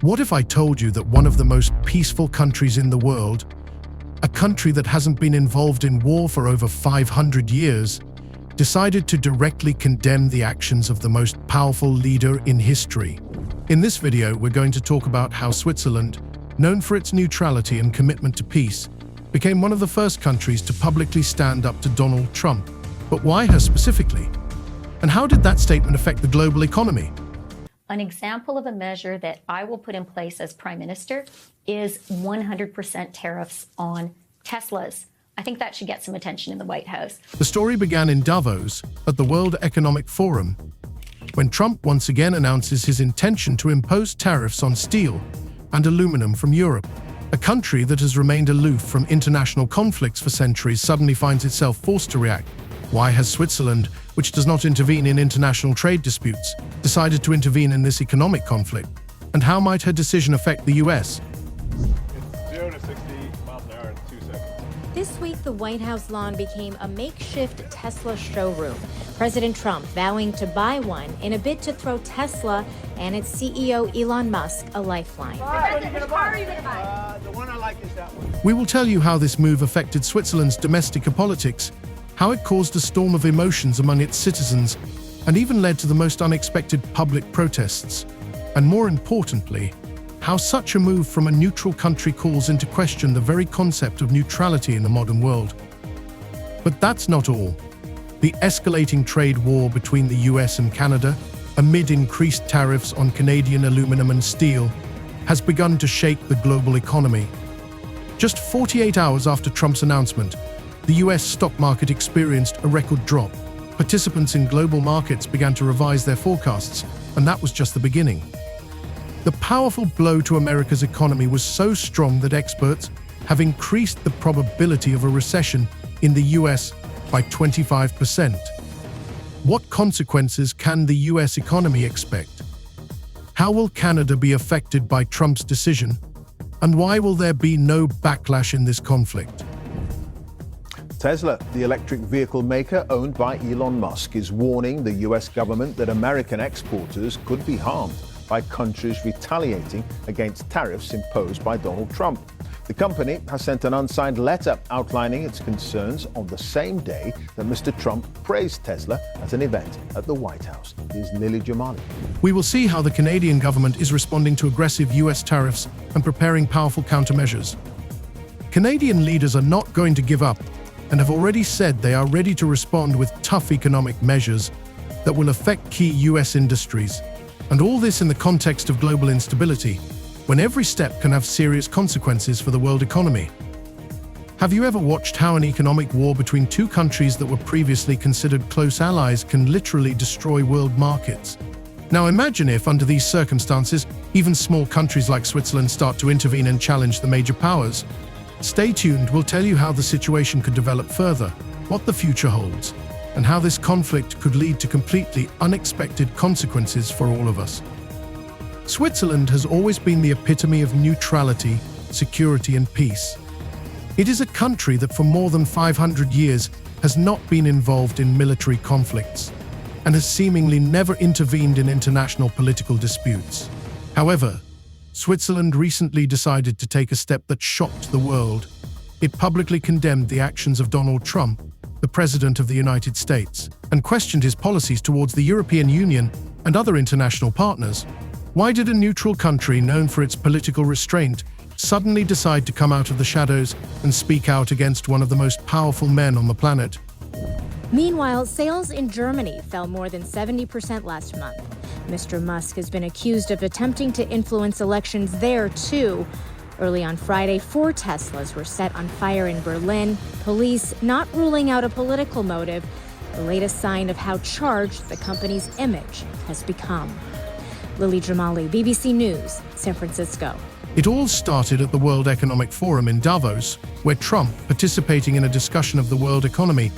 What if I told you that one of the most peaceful countries in the world, a country that hasn't been involved in war for over 500 years, decided to directly condemn the actions of the most powerful leader in history? In this video, we're going to talk about how Switzerland, known for its neutrality and commitment to peace, became one of the first countries to publicly stand up to Donald Trump. But why her specifically? And how did that statement affect the global economy? An example of a measure that I will put in place as Prime Minister is 100% tariffs on Teslas. I think that should get some attention in the White House. The story began in Davos at the World Economic Forum, when Trump once again announces his intention to impose tariffs on steel and aluminum from Europe. A country that has remained aloof from international conflicts for centuries suddenly finds itself forced to react. Why has Switzerland, which does not intervene in international trade disputes, decided to intervene in this economic conflict? And how might her decision affect the US? It's 0 to 60 miles an hour in 2 seconds. This week, the White House lawn became a makeshift Tesla showroom. President Trump vowing to buy one in a bid to throw Tesla and its CEO Elon Musk a lifeline. Which car are you going to buy? The one I like is that one. We will tell you how this move affected Switzerland's domestic politics, how it caused a storm of emotions among its citizens, and even led to the most unexpected public protests. And more importantly, how such a move from a neutral country calls into question the very concept of neutrality in the modern world. But that's not all. The escalating trade war between the US and Canada, amid increased tariffs on Canadian aluminum and steel, has begun to shake the global economy. Just 48 hours after Trump's announcement, the US stock market experienced a record drop. Participants in global markets began to revise their forecasts, and that was just the beginning. The powerful blow to America's economy was so strong that experts have increased the probability of a recession in the US by 25%. What consequences can the US economy expect? How will Canada be affected by Trump's decision? And why will there be no backlash in this conflict? Tesla, the electric vehicle maker owned by Elon Musk, is warning the US government that American exporters could be harmed by countries retaliating against tariffs imposed by Donald Trump. The company has sent an unsigned letter outlining its concerns on the same day that Mr. Trump praised Tesla at an event at the White House. Here's Lily Jamali. We will see how the Canadian government is responding to aggressive US tariffs and preparing powerful countermeasures. Canadian leaders are not going to give up and have already said they are ready to respond with tough economic measures that will affect key US industries. And all this in the context of global instability, when every step can have serious consequences for the world economy. Have you ever watched how an economic war between two countries that were previously considered close allies can literally destroy world markets? Now imagine if, under these circumstances, even small countries like Switzerland start to intervene and challenge the major powers. Stay tuned, we'll tell you how the situation could develop further, what the future holds, and how this conflict could lead to completely unexpected consequences for all of us. Switzerland has always been the epitome of neutrality, security, and peace. It is a country that for more than 500 years has not been involved in military conflicts and has seemingly never intervened in international political disputes. However, Switzerland recently decided to take a step that shocked the world. It publicly condemned the actions of Donald Trump, the President of the United States, and questioned his policies towards the European Union and other international partners. Why did a neutral country known for its political restraint suddenly decide to come out of the shadows and speak out against one of the most powerful men on the planet? Meanwhile, sales in Germany fell more than 70% last month. Mr. Musk has been accused of attempting to influence elections there, too. Early on Friday, 4 Teslas were set on fire in Berlin, police not ruling out a political motive, the latest sign of how charged the company's image has become. Lily Jamali, BBC News, San Francisco. It all started at the World Economic Forum in Davos, where Trump, participating in a discussion of the world economy,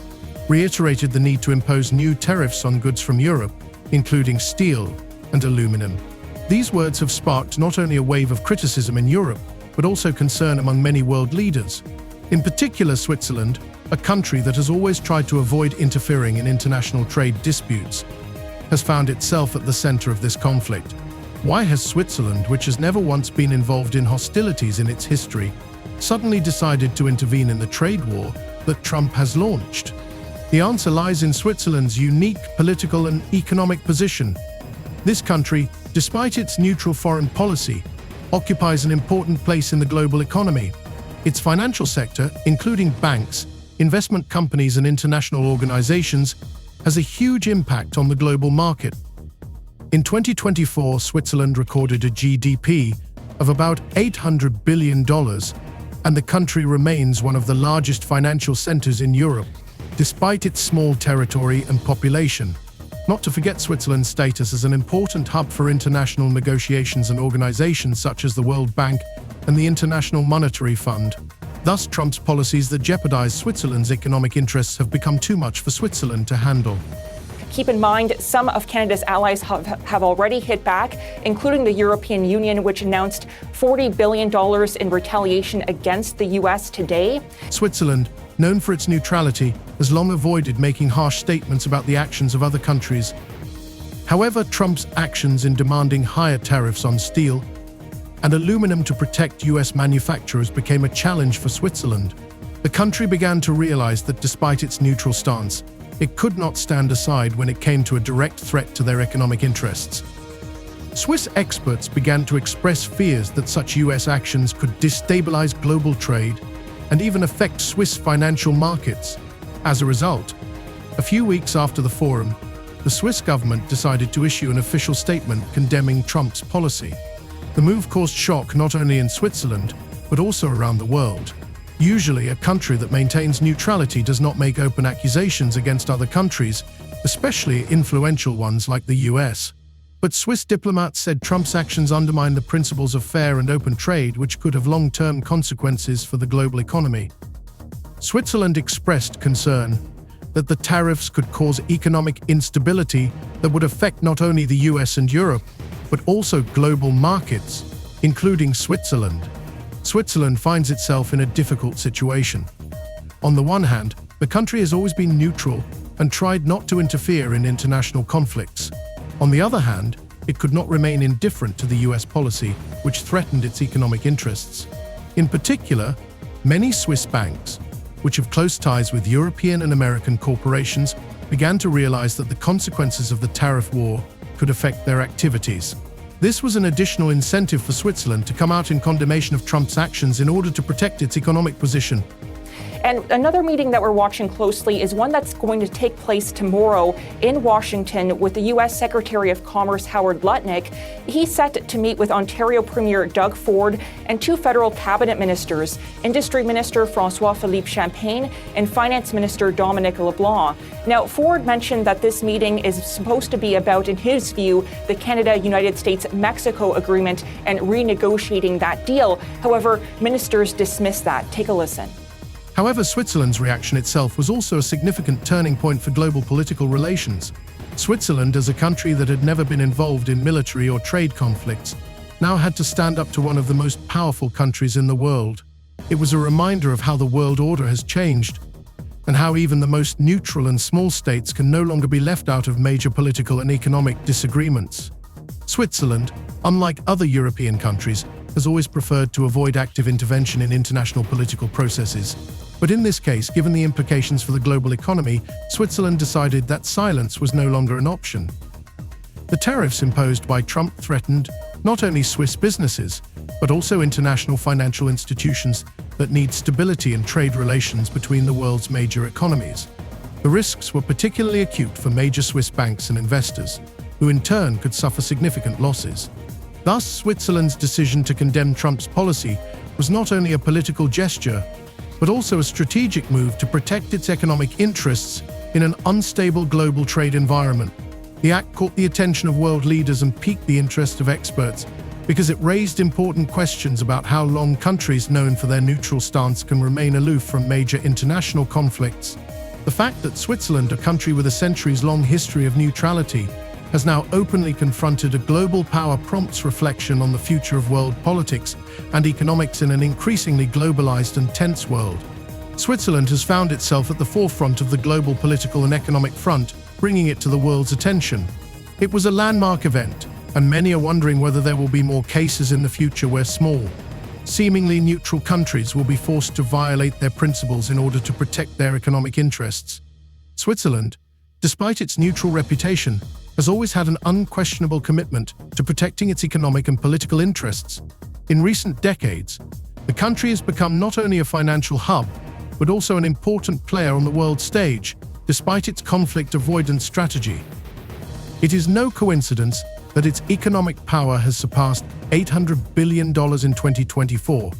reiterated the need to impose new tariffs on goods from Europe, including steel and aluminum. These words have sparked not only a wave of criticism in Europe, but also concern among many world leaders. In particular, Switzerland, a country that has always tried to avoid interfering in international trade disputes, has found itself at the center of this conflict. Why has Switzerland, which has never once been involved in hostilities in its history, suddenly decided to intervene in the trade war that Trump has launched? The answer lies in Switzerland's unique political and economic position. This country, despite its neutral foreign policy, occupies an important place in the global economy. Its financial sector, including banks, investment companies, and international organizations, has a huge impact on the global market. In 2024, Switzerland recorded a GDP of about $800 billion, and the country remains one of the largest financial centers in Europe, despite its small territory and population. Not to forget Switzerland's status as an important hub for international negotiations and organizations such as the World Bank and the International Monetary Fund. Thus, Trump's policies that jeopardize Switzerland's economic interests have become too much for Switzerland to handle. Keep in mind, some of Canada's allies have already hit back, including the European Union, which announced $40 billion in retaliation against the U.S. today. Switzerland, known for its neutrality, has long avoided making harsh statements about the actions of other countries. However, Trump's actions in demanding higher tariffs on steel and aluminum to protect U.S. manufacturers became a challenge for Switzerland. The country began to realize that despite its neutral stance, it could not stand aside when it came to a direct threat to their economic interests. Swiss experts began to express fears that such U.S. actions could destabilize global trade and even affect Swiss financial markets. As a result, a few weeks after the forum, the Swiss government decided to issue an official statement condemning Trump's policy. The move caused shock not only in Switzerland, but also around the world. Usually, a country that maintains neutrality does not make open accusations against other countries, especially influential ones like the US. But Swiss diplomats said Trump's actions undermine the principles of fair and open trade, which could have long-term consequences for the global economy. Switzerland expressed concern that the tariffs could cause economic instability that would affect not only the US and Europe, but also global markets, including Switzerland. Switzerland finds itself in a difficult situation. On the one hand, the country has always been neutral and tried not to interfere in international conflicts. On the other hand, it could not remain indifferent to the US policy, which threatened its economic interests. In particular, many Swiss banks, which have close ties with European and American corporations, began to realize that the consequences of the tariff war could affect their activities. This was an additional incentive for Switzerland to come out in condemnation of Trump's actions in order to protect its economic position. And another meeting that we're watching closely is one that's going to take place tomorrow in Washington with the U.S. Secretary of Commerce Howard Lutnick. He's set to meet with Ontario Premier Doug Ford and two federal cabinet ministers, Industry Minister François-Philippe Champagne and Finance Minister Dominic LeBlanc. Now, Ford mentioned that this meeting is supposed to be about, in his view, the Canada-United States-Mexico agreement and renegotiating that deal. However, ministers dismissed that. Take a listen. However, Switzerland's reaction itself was also a significant turning point for global political relations. Switzerland, as a country that had never been involved in military or trade conflicts, now had to stand up to one of the most powerful countries in the world. It was a reminder of how the world order has changed, and how even the most neutral and small states can no longer be left out of major political and economic disagreements. Switzerland, unlike other European countries, has always preferred to avoid active intervention in international political processes. But in this case, given the implications for the global economy, Switzerland decided that silence was no longer an option. The tariffs imposed by Trump threatened not only Swiss businesses, but also international financial institutions that need stability in trade relations between the world's major economies. The risks were particularly acute for major Swiss banks and investors, who in turn could suffer significant losses. Thus, Switzerland's decision to condemn Trump's policy was not only a political gesture, but also a strategic move to protect its economic interests in an unstable global trade environment. The act caught the attention of world leaders and piqued the interest of experts because it raised important questions about how long countries known for their neutral stance can remain aloof from major international conflicts. The fact that Switzerland, a country with a centuries-long history of neutrality, has now openly confronted a global power prompts reflection on the future of world politics and economics in an increasingly globalized and tense world. Switzerland has found itself at the forefront of the global political and economic front, bringing it to the world's attention. It was a landmark event, and many are wondering whether there will be more cases in the future where small, seemingly neutral countries will be forced to violate their principles in order to protect their economic interests. Switzerland, despite its neutral reputation, has always had an unquestionable commitment to protecting its economic and political interests. In recent decades, the country has become not only a financial hub, but also an important player on the world stage, despite its conflict avoidance strategy. It is no coincidence that its economic power has surpassed $800 billion in 2024,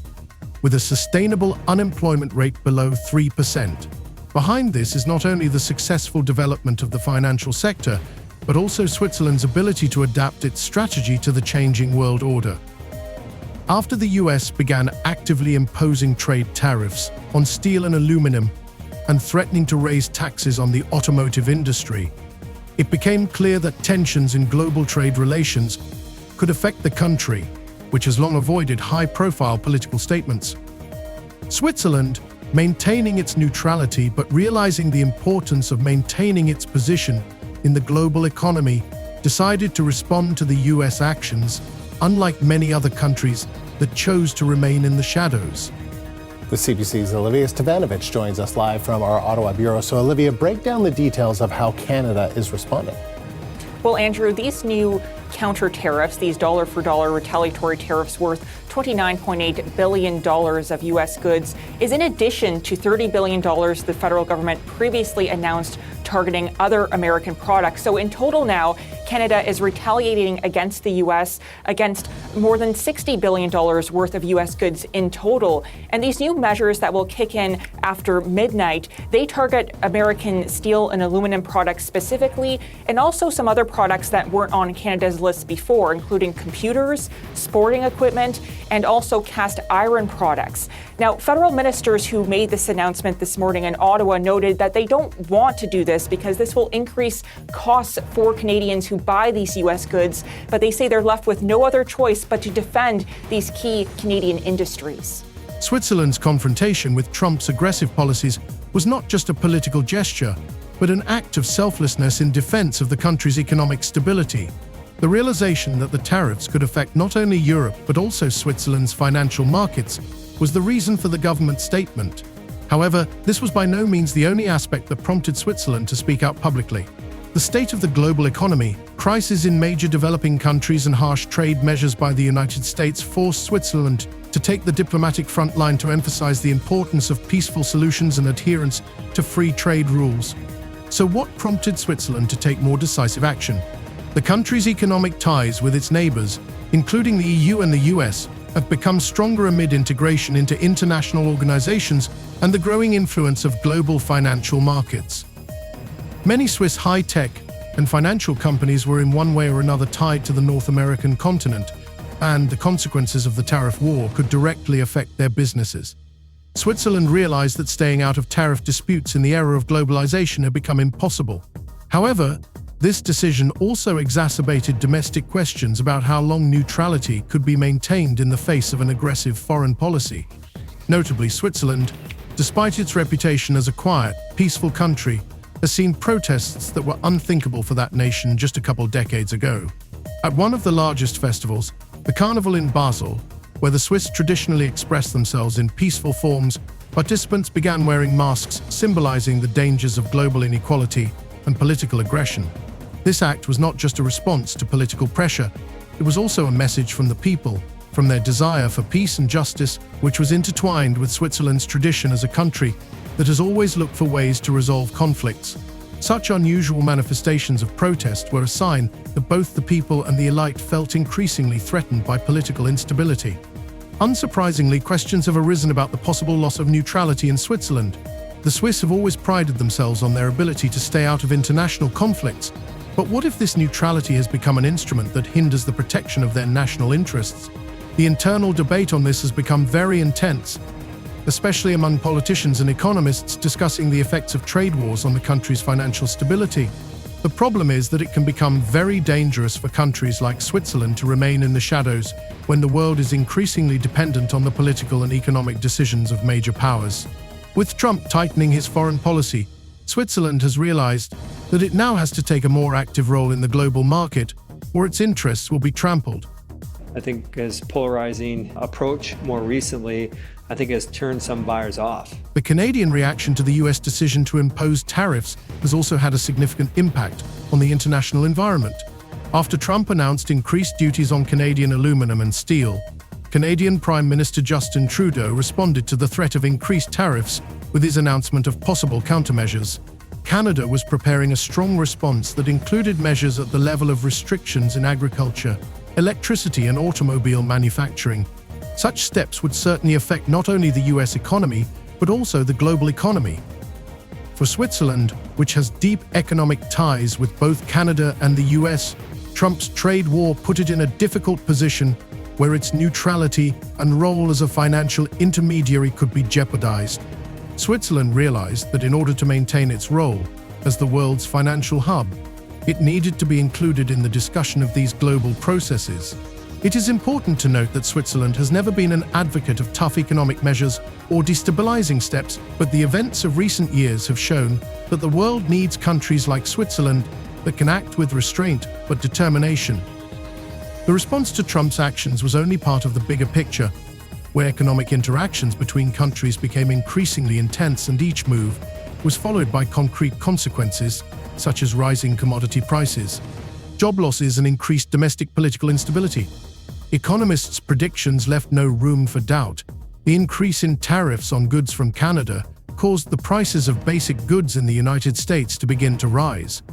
with a sustainable unemployment rate below 3%. Behind this is not only the successful development of the financial sector, but also Switzerland's ability to adapt its strategy to the changing world order. After the US began actively imposing trade tariffs on steel and aluminum and threatening to raise taxes on the automotive industry, it became clear that tensions in global trade relations could affect the country, which has long avoided high-profile political statements. Switzerland, maintaining its neutrality but realizing the importance of maintaining its position in the global economy, decided to respond to the US actions, unlike many other countries that chose to remain in the shadows. The CBC's Olivia Stevanovic joins us live from our Ottawa bureau. So, Olivia, break down the details of how Canada is responding. Well, Andrew, these new counter tariffs, these dollar-for-dollar retaliatory tariffs worth $29.8 billion of U.S. goods, is in addition to $30 billion the federal government previously announced targeting other American products. So in total now, Canada is retaliating against the U.S. against more than $60 billion worth of U.S. goods in total. And these new measures that will kick in after midnight, they target American steel and aluminum products specifically, and also some other products that weren't on Canada's list before, including computers, sporting equipment, and also cast iron products. Now, federal ministers who made this announcement this morning in Ottawa noted that they don't want to do this because this will increase costs for Canadians who buy these U.S. goods, but they say they're left with no other choice but to defend these key Canadian industries. Switzerland's confrontation with Trump's aggressive policies was not just a political gesture, but an act of selflessness in defense of the country's economic stability. The realization that the tariffs could affect not only Europe but also Switzerland's financial markets was the reason for the government's statement. However, this was by no means the only aspect that prompted Switzerland to speak out publicly. The state of the global economy, crises in major developing countries, and harsh trade measures by the United States forced Switzerland to take the diplomatic front line to emphasize the importance of peaceful solutions and adherence to free trade rules. So what prompted Switzerland to take more decisive action? The country's economic ties with its neighbors, including the EU and the US, have become stronger amid integration into international organizations and the growing influence of global financial markets. Many Swiss high-tech and financial companies were in one way or another tied to the North American continent, and the consequences of the tariff war could directly affect their businesses. Switzerland realized that staying out of tariff disputes in the era of globalization had become impossible. However, this decision also exacerbated domestic questions about how long neutrality could be maintained in the face of an aggressive foreign policy. Notably, Switzerland, despite its reputation as a quiet, peaceful country, has seen protests that were unthinkable for that nation just a couple decades ago. At one of the largest festivals, the Carnival in Basel, where the Swiss traditionally express themselves in peaceful forms, participants began wearing masks symbolizing the dangers of global inequality and political aggression. This act was not just a response to political pressure, it was also a message from the people, from their desire for peace and justice, which was intertwined with Switzerland's tradition as a country that has always looked for ways to resolve conflicts. Such unusual manifestations of protest were a sign that both the people and the elite felt increasingly threatened by political instability. Unsurprisingly, questions have arisen about the possible loss of neutrality in Switzerland. The Swiss have always prided themselves on their ability to stay out of international conflicts. But what if this neutrality has become an instrument that hinders the protection of their national interests? The internal debate on this has become very intense, especially among politicians and economists discussing the effects of trade wars on the country's financial stability. The problem is that it can become very dangerous for countries like Switzerland to remain in the shadows when the world is increasingly dependent on the political and economic decisions of major powers. With Trump tightening his foreign policy, Switzerland has realized that it now has to take a more active role in the global market, or its interests will be trampled. I think his polarizing approach more recently, I think has turned some buyers off. The Canadian reaction to the US decision to impose tariffs has also had a significant impact on the international environment. After Trump announced increased duties on Canadian aluminum and steel, Canadian Prime Minister Justin Trudeau responded to the threat of increased tariffs with his announcement of possible countermeasures. Canada was preparing a strong response that included measures at the level of restrictions in agriculture, electricity and automobile manufacturing. Such steps would certainly affect not only the US economy, but also the global economy. For Switzerland, which has deep economic ties with both Canada and the US, Trump's trade war put it in a difficult position where its neutrality and role as a financial intermediary could be jeopardized. Switzerland realized that in order to maintain its role as the world's financial hub, it needed to be included in the discussion of these global processes. It is important to note that Switzerland has never been an advocate of tough economic measures or destabilizing steps, but the events of recent years have shown that the world needs countries like Switzerland that can act with restraint but determination. The response to Trump's actions was only part of the bigger picture, where economic interactions between countries became increasingly intense, and each move was followed by concrete consequences, such as rising commodity prices, job losses, and increased domestic political instability. Economists' predictions left no room for doubt. The increase in tariffs on goods from Canada caused the prices of basic goods in the United States to begin to rise.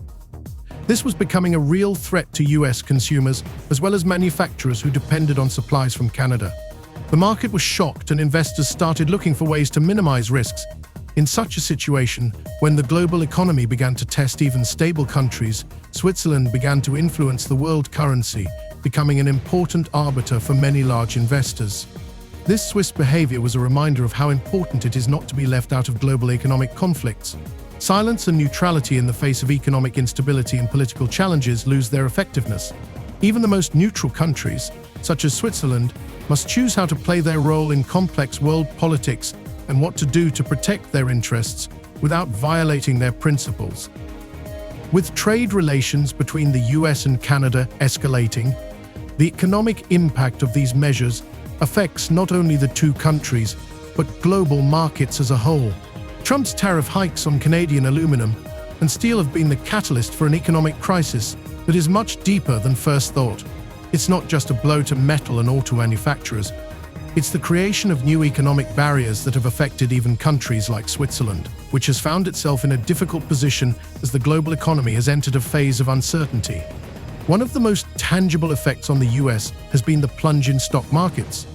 This was becoming a real threat to US consumers as well as manufacturers who depended on supplies from Canada. The market was shocked and investors started looking for ways to minimize risks. In such a situation, when the global economy began to test even stable countries, Switzerland began to influence the world currency, becoming an important arbiter for many large investors. This Swiss behavior was a reminder of how important it is not to be left out of global economic conflicts. Silence and neutrality in the face of economic instability and political challenges lose their effectiveness. Even the most neutral countries, such as Switzerland, must choose how to play their role in complex world politics and what to do to protect their interests without violating their principles. With trade relations between the US and Canada escalating, the economic impact of these measures affects not only the two countries, but global markets as a whole. Trump's tariff hikes on Canadian aluminum and steel have been the catalyst for an economic crisis that is much deeper than first thought. It's not just a blow to metal and auto manufacturers. It's the creation of new economic barriers that have affected even countries like Switzerland, which has found itself in a difficult position as the global economy has entered a phase of uncertainty. One of the most tangible effects on the US has been the plunge in stock markets.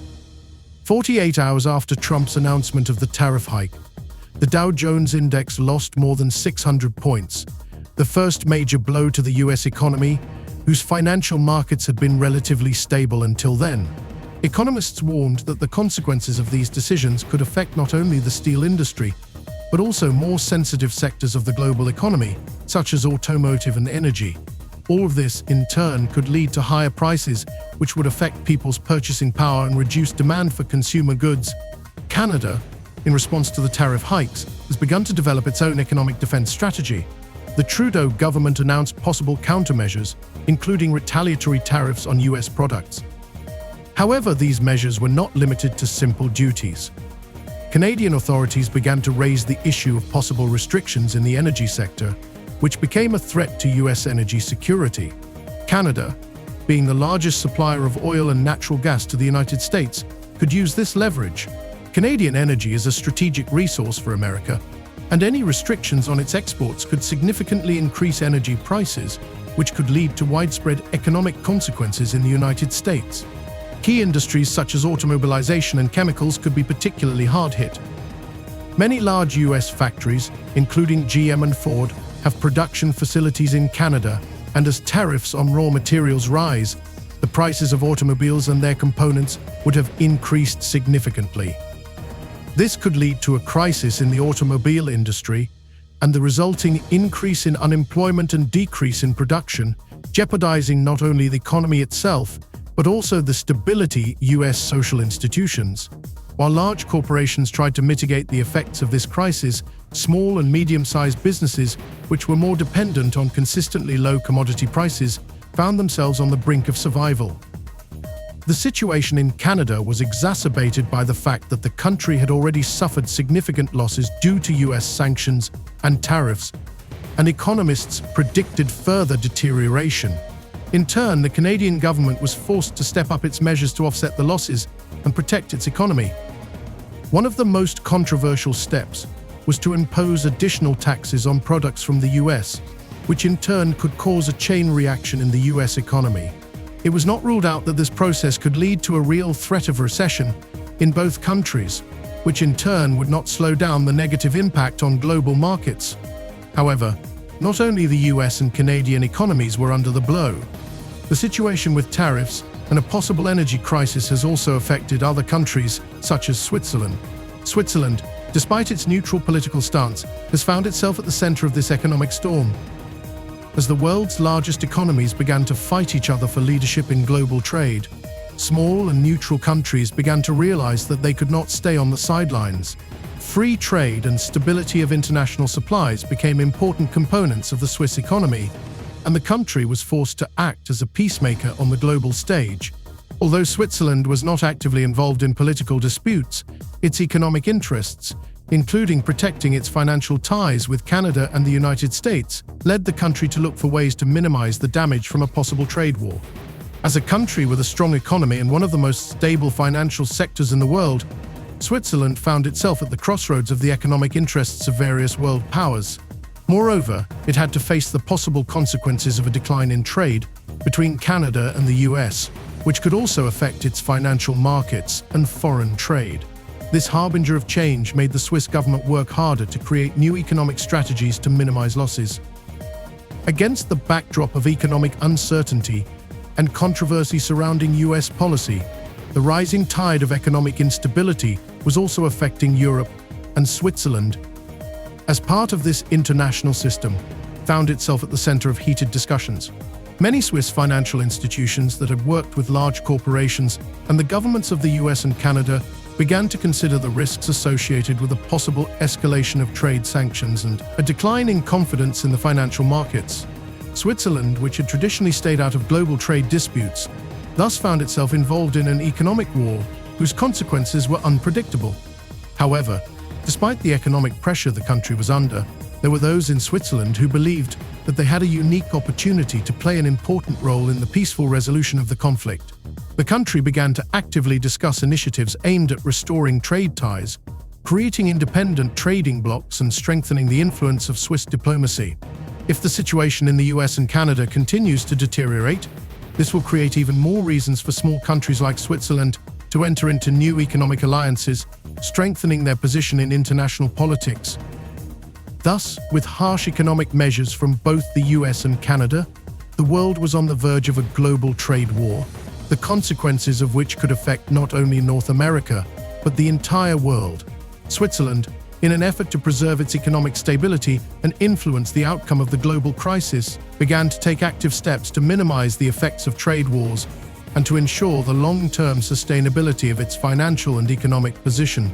48 hours after Trump's announcement of the tariff hike, the Dow Jones Index lost more than 600 points, the first major blow to the US economy, whose financial markets had been relatively stable until then. Economists warned that the consequences of these decisions could affect not only the steel industry, but also more sensitive sectors of the global economy, such as automotive and energy. All of this, in turn, could lead to higher prices, which would affect people's purchasing power and reduce demand for consumer goods. Canada, in response to the tariff hikes, has begun to develop its own economic defense strategy. The Trudeau government announced possible countermeasures, including retaliatory tariffs on US products. However, these measures were not limited to simple duties. Canadian authorities began to raise the issue of possible restrictions in the energy sector, which became a threat to US energy security. Canada, being the largest supplier of oil and natural gas to the United States, could use this leverage. Canadian energy is a strategic resource for America, and any restrictions on its exports could significantly increase energy prices, which could lead to widespread economic consequences in the United States. Key industries such as automobilization and chemicals could be particularly hard hit. Many large US factories, including GM and Ford, have production facilities in Canada, and as tariffs on raw materials rise, the prices of automobiles and their components would have increased significantly. This could lead to a crisis in the automobile industry and the resulting increase in unemployment and decrease in production, jeopardizing not only the economy itself, but also the stability of US social institutions. While large corporations tried to mitigate the effects of this crisis, small and medium-sized businesses, which were more dependent on consistently low commodity prices, found themselves on the brink of survival. The situation in Canada was exacerbated by the fact that the country had already suffered significant losses due to US sanctions and tariffs, and economists predicted further deterioration. In turn, the Canadian government was forced to step up its measures to offset the losses and protect its economy. One of the most controversial steps was to impose additional taxes on products from the US, which in turn could cause a chain reaction in the US economy. It was not ruled out that this process could lead to a real threat of recession in both countries, which in turn would not slow down the negative impact on global markets. However, not only the US and Canadian economies were under the blow. The situation with tariffs and a possible energy crisis has also affected other countries, such as Switzerland. Switzerland, despite its neutral political stance, has found itself at the center of this economic storm. As the world's largest economies began to fight each other for leadership in global trade, small and neutral countries began to realize that they could not stay on the sidelines. Free trade and stability of international supplies became important components of the Swiss economy, and the country was forced to act as a peacemaker on the global stage. Although Switzerland was not actively involved in political disputes, its economic interests, including protecting its financial ties with Canada and the United States, led the country to look for ways to minimize the damage from a possible trade war. As a country with a strong economy and one of the most stable financial sectors in the world, Switzerland found itself at the crossroads of the economic interests of various world powers. Moreover, it had to face the possible consequences of a decline in trade between Canada and the US, which could also affect its financial markets and foreign trade. This harbinger of change made the Swiss government work harder to create new economic strategies to minimize losses. Against the backdrop of economic uncertainty and controversy surrounding US policy, the rising tide of economic instability was also affecting Europe, and Switzerland, as part of this international system, found itself at the center of heated discussions. Many Swiss financial institutions that had worked with large corporations and the governments of the US and Canada began to consider the risks associated with a possible escalation of trade sanctions and a decline in confidence in the financial markets. Switzerland, which had traditionally stayed out of global trade disputes, thus found itself involved in an economic war whose consequences were unpredictable. However, despite the economic pressure the country was under, there were those in Switzerland who believed that they had a unique opportunity to play an important role in the peaceful resolution of the conflict. The country began to actively discuss initiatives aimed at restoring trade ties, creating independent trading blocs, and strengthening the influence of Swiss diplomacy. If the situation in the US and Canada continues to deteriorate, this will create even more reasons for small countries like Switzerland to enter into new economic alliances, strengthening their position in international politics. Thus, with harsh economic measures from both the US and Canada, the world was on the verge of a global trade war, the consequences of which could affect not only North America, but the entire world. Switzerland, in an effort to preserve its economic stability and influence the outcome of the global crisis, began to take active steps to minimize the effects of trade wars and to ensure the long-term sustainability of its financial and economic position.